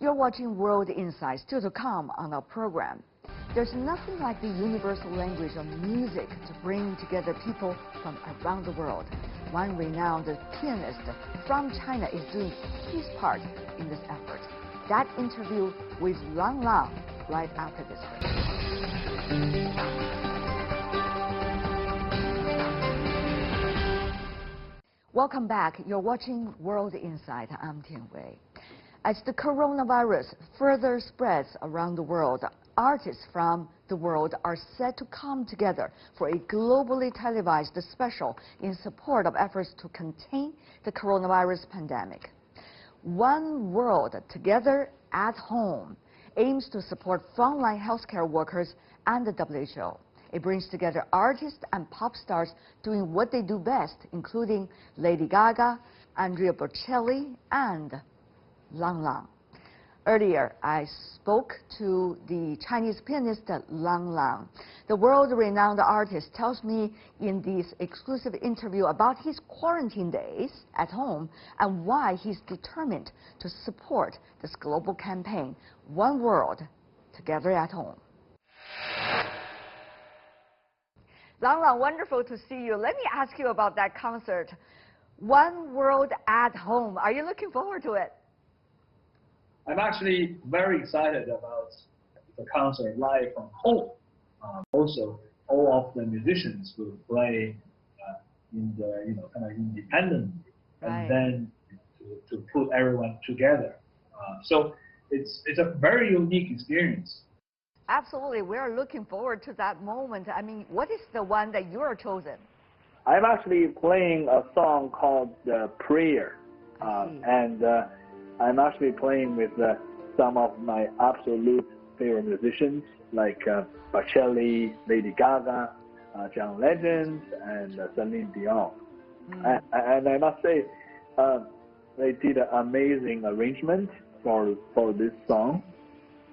You're watching World Insight, still to come on our program. There's nothing like the universal language of music to bring together people from around the world. One renowned pianist from China is doing his part in this effort. That interview with Lang Lang right after this break. Welcome back. You're watching World Insight. I'm Tian Wei. As the coronavirus further spreads around the world, artists from the world are set to come together for a globally televised special in support of efforts to contain the coronavirus pandemic. One World Together at Home aims to support frontline healthcare workers and the WHO. It brings together artists and pop stars doing what they do best, including Lady Gaga, Andrea Bocelli, and Lang Lang. Earlier, I spoke to the Chinese pianist Lang Lang. The world-renowned artist tells me in this exclusive interview about his quarantine days at home and why he's determined to support this global campaign, One World Together at Home. Lang Lang, wonderful to see you. Let me ask you about that concert, One World at Home. Are you looking forward to it? I'm actually very excited about the concert live from home. Also, all of the musicians will play in the kind of independently, right. And then to put everyone together. So it's a very unique experience. Absolutely, we are looking forward to that moment. I mean, what is the one that you are chosen? I'm actually playing a song called Prayer, and I'm actually playing with some of my absolute favorite musicians like Bocelli, Lady Gaga, John Legend, and Celine Dion. And I must say, they did an amazing arrangement for this song.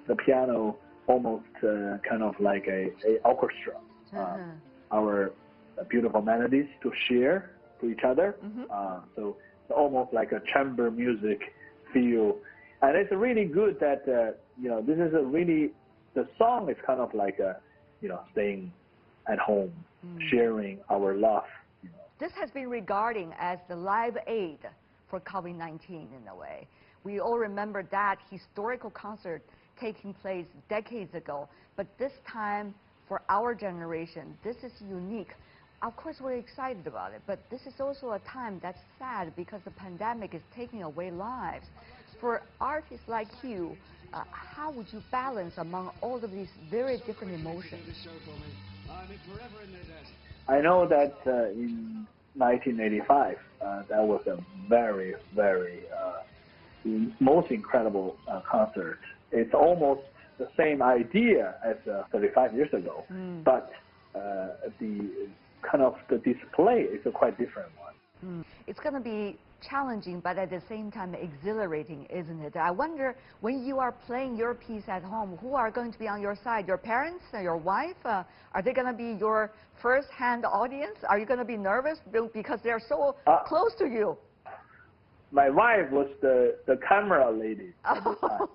The piano almost kind of like a orchestra. Our beautiful melodies to share to each other. So it's almost like a chamber music feel, and it's really good that this is a really, the song is kind of like a staying at home, sharing our love. This has been regarded as the live aid for COVID-19 in a way. We all remember that historical concert taking place decades ago, but this time for our generation, this is unique. Of course, we're excited about it, but this is also a time that's sad because the pandemic is taking away lives. For artists like you, how would you balance among all of these very different emotions? I know that in 1985, that was a very, very most incredible concert. It's almost the same idea as 35 years ago, but the display is a quite different one. It's going to be challenging, but at the same time exhilarating, isn't it? I wonder, when you are playing your piece at home, who are going to be on your side? Your parents, your wife? Are they going to be your first-hand audience? Are you going to be nervous because they're so close to you? My wife was the camera lady at the time.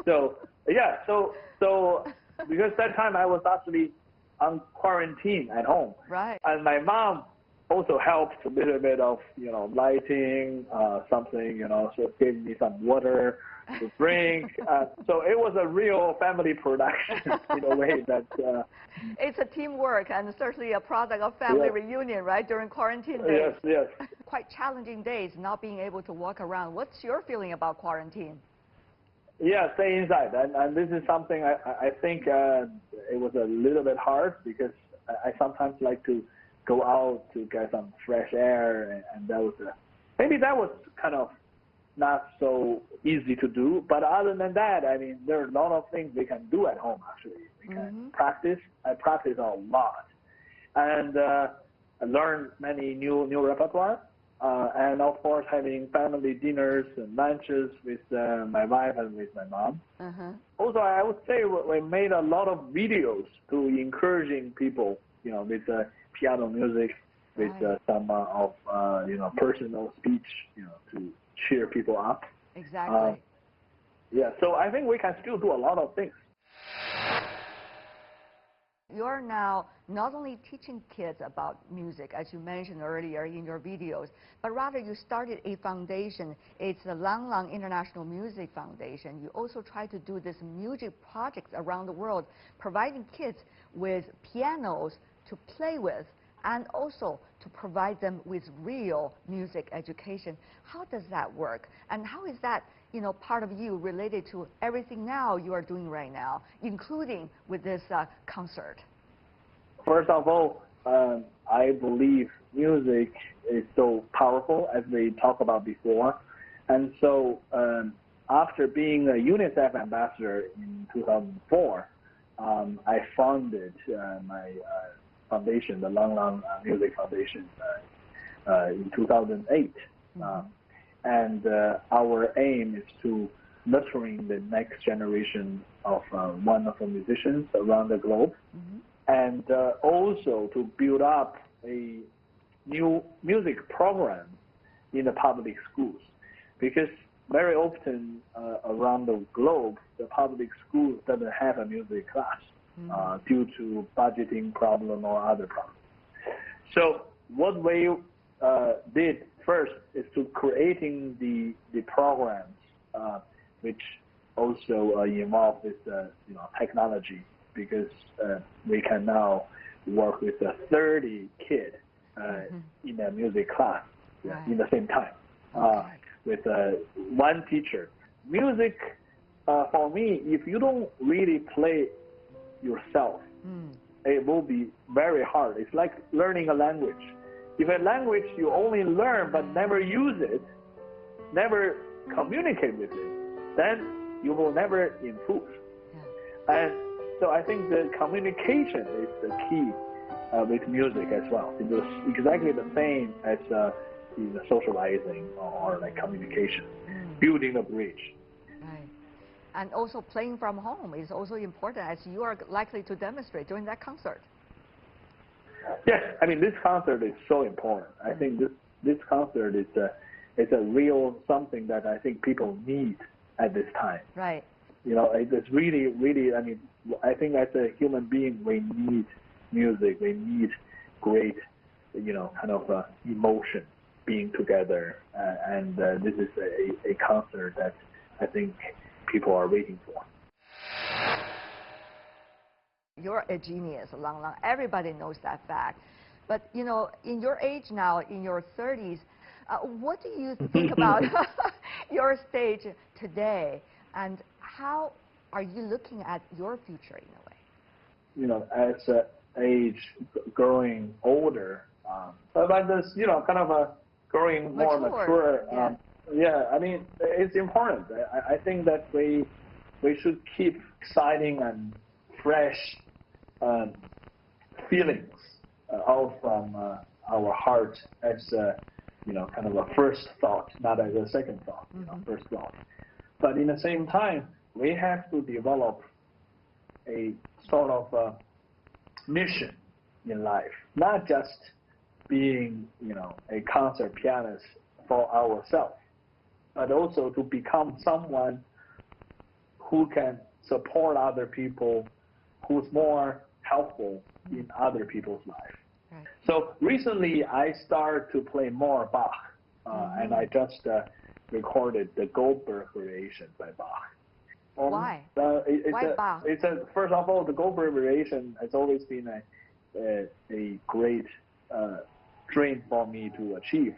So yeah, so because that time I was actually on quarantine at home, right? And my mom also helped a little bit of lighting, something, so gave me some water to drink. So it was a real family production in a way that. It's a teamwork and certainly a product of family reunion, right, during quarantine days. Yes. Quite challenging days, not being able to walk around. What's your feeling about quarantine? Yeah, stay inside, and this is something I think it was a little bit hard because I sometimes like to go out to get some fresh air, and that was maybe that was kind of not so easy to do. But other than that, I mean, there are a lot of things we can do at home. Actually, we can practice. I practice a lot, and I learn many new repertoire. And of course, having family dinners and lunches with my wife and with my mom. Also, I would say we made a lot of videos to encouraging people, with piano music, with some of personal speech, to cheer people up. Exactly. Yeah, so I think we can still do a lot of things. You're now not only teaching kids about music, as you mentioned earlier in your videos, but rather you started a foundation. It's the Lang Lang International Music Foundation. You also try to do this music projects around the world, providing kids with pianos to play with, and also to provide them with real music education. How does that work? And how is that, part of you related to everything now you are doing right now, including with this concert? First of all, I believe music is so powerful, as we talked about before. And so after being a UNICEF ambassador in 2004, I founded my foundation, the Lang Lang Music Foundation, in 2008. And our aim is to nurturing the next generation of wonderful musicians around the globe, and also to build up a new music program in the public schools, because very often around the globe, the public schools doesn't have a music class due to budgeting problem or other problems. So what we did first is to creating the programs which also involve this technology, because we can now work with 30 kids in a music class in the same time with one teacher. Music, for me, if you don't really play yourself, it will be very hard. It's like learning a language. If a language you only learn but never use it, never communicate with it, then you will never improve. And so I think the communication is the key with music as well. It was exactly the same as in socializing or like communication, building a bridge. Right. And also playing from home is also important, as you are likely to demonstrate during that concert. Yes, I mean, this concert is so important. I think this concert is a real something that I think people need at this time. Right. It's really, really, I mean, I think as a human being, we need music. We need great, kind of emotion being together. And this is a concert that I think people are waiting for. You're a genius, Lang Lang. Everybody knows that fact. But, in your age now, in your 30s, what do you think about your stage today? And how are you looking at your future in a way? As age growing older, but this, kind of growing more mature. I mean, it's important. I think that we should keep exciting and fresh feelings out from our heart as kind of a first thought, not as a second thought, first thought. But in the same time, we have to develop a sort of mission in life, not just being a concert pianist for ourselves, but also to become someone who can support other people, who's more helpful in other people's life. Right. So recently I started to play more Bach, and I just recorded the Goldberg Variation by Bach. Why? Why Bach? First of all, the Goldberg Variation has always been a great dream for me to achieve,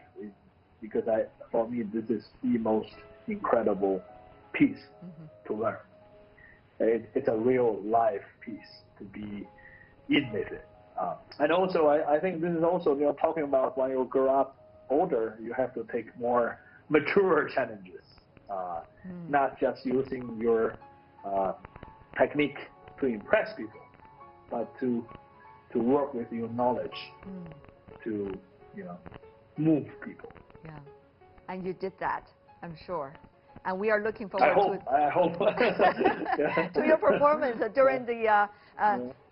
because for me this is the most incredible piece to learn. It's a real life piece to be in with it. And also, I think this is also talking about when you grow up older, you have to take more mature challenges, not just using your technique to impress people, but to work with your knowledge to move people. Yeah, and you did that, I'm sure. And we are looking forward I hope. to your performance during the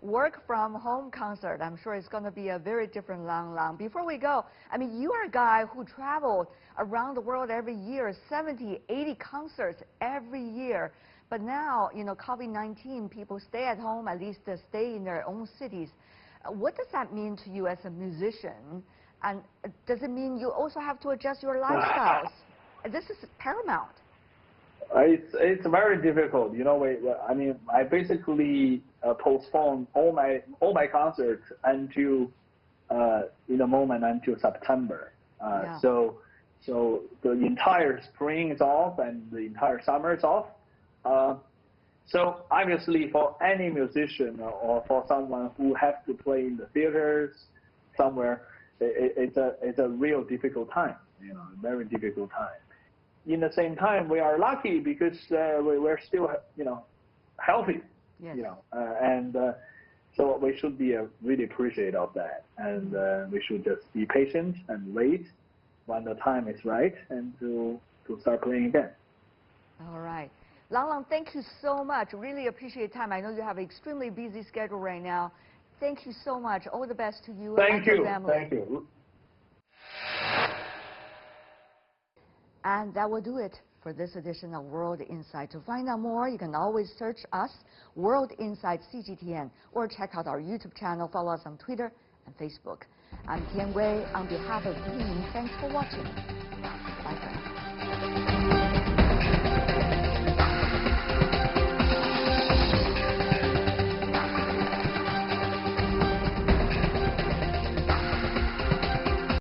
work from home concert. I'm sure it's going to be a very different Lang. Before we go, I mean, you are a guy who traveled around the world every year, 70, 80 concerts every year. But now, you know, COVID-19, people stay at home, at least stay in their own cities. What does that mean to you as a musician? And does it mean you also have to adjust your lifestyles? This is paramount. It's very difficult. You know, I mean, I basically postponed all my concerts until in the moment until September. Yeah. So the entire spring is off and the entire summer is off. So obviously, for any musician or for someone who has to play in the theaters somewhere, it's a real difficult time. You know, very difficult time. In the same time, we are lucky because we're still, you know, healthy. Yes. You know, and so we should be really appreciative of that, and we should just be patient and wait when the time is right and to start playing again. All right. Lang, thank you so much. Really appreciate time. I know you have an extremely busy schedule right now. Thank you so much. All the best to you and your family. Thank you. And that will do it for this edition of World Insight. To find out more, you can always search us, World Insight CGTN, or check out our YouTube channel. Follow us on Twitter and Facebook. I'm Tian Wei. On behalf of the team, thanks for watching.